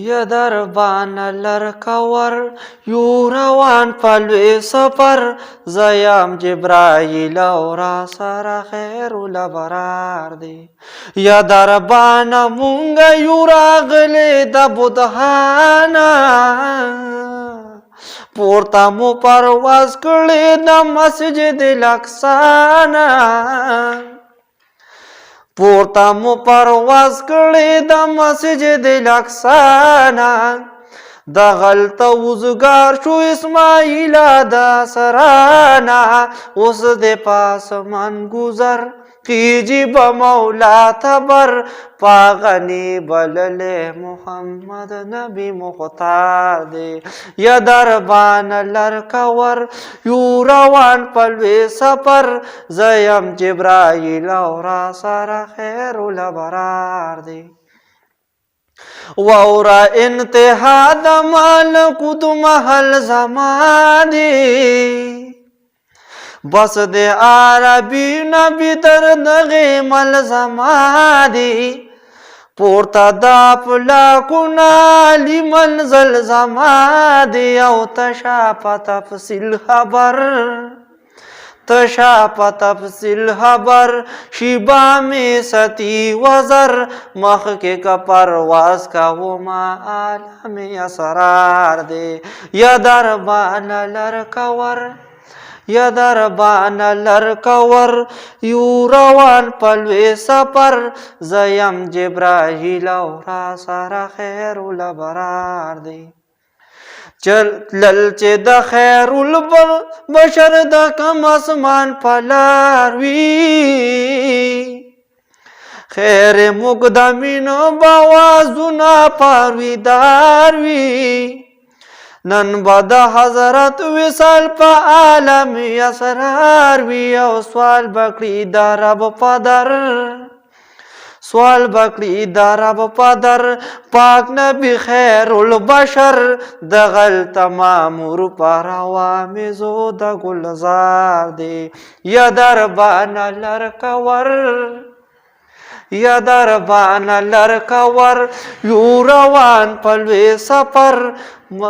یا دربان لرکور یو روان پلوی سفر زیم جبرائیل او را سره خیر لبرار دی یا دربان مونږ یو راغلی د بودهانا پورته مو پرواز کړی د مسجد الاقصی نه پورته مو پرواز کړی د مسجد الاقصی نه دغلته وزګار شو اسماعیل د سرانا اوس د پاسمان گذر کیجی بمولا تبر پاغنی بلل محمد نبی مختار دی یا دربان لرکور یو روان پلوی سفر زیم جبرائیل او را سره خیر لبرار دی وورا انتہا د ملکوت محل زمان دی بس د عربی نبی در دغه مل زمان دی پورته د پلاکونه لی منزل زمان دی او تشا په تفصیل خبر تشا په تفصیل خبر شیبا می ستی وزر مخ کې کا پرواز کا و ما عالم اسرار دی یا دربان لرکور یا دربان لرکور یو روان پلوی سفر زیم جبرائیل او را سره خیر لبرار دی چلل چې د خیر البشر د کم اسمان پلار وی خیر مقدمین بوازونا پرویدار وی نن بد حضرت وصال په عالم اسرار وی او سوال بکړي د رب پدر سوال بکړي د رب پدر پاک نبی خیر البشر د غل تمام ور پروا میزو د گلزار دی یا دربان لرکور یا دربان لرکور یو روان پلوی سفر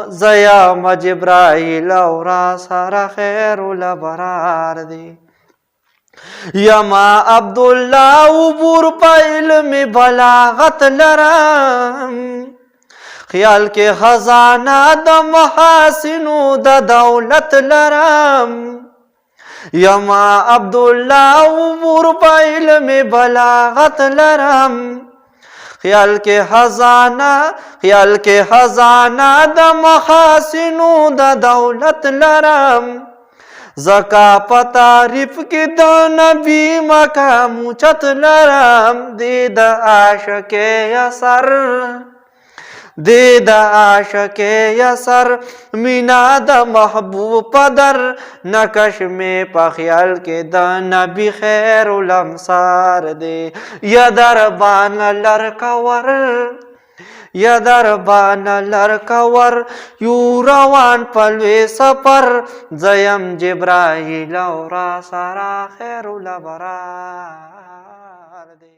زیم جبرائیل او را سره خیر لبرار دی یما عبدالله عبور پا علم بلاغت لرم خیال کے خزانہ د محاسنو د دولت لرم یما عبدالله عبور پا علم بلاغت لرم خیال کے خزانہ د محاسنو د دولت لرم زکا پتعریف کی د نبی مقام چت لرم دی د عاشق یسر دی د عاشق یسر مینا د محبوب پدر نقش میں په خیال کې د نبی خیر الامصار دی یا دربان لرکور یا دربان لرکور یو روان پلوی سفر زیم جبرائیل او را سره خیر لبرار دی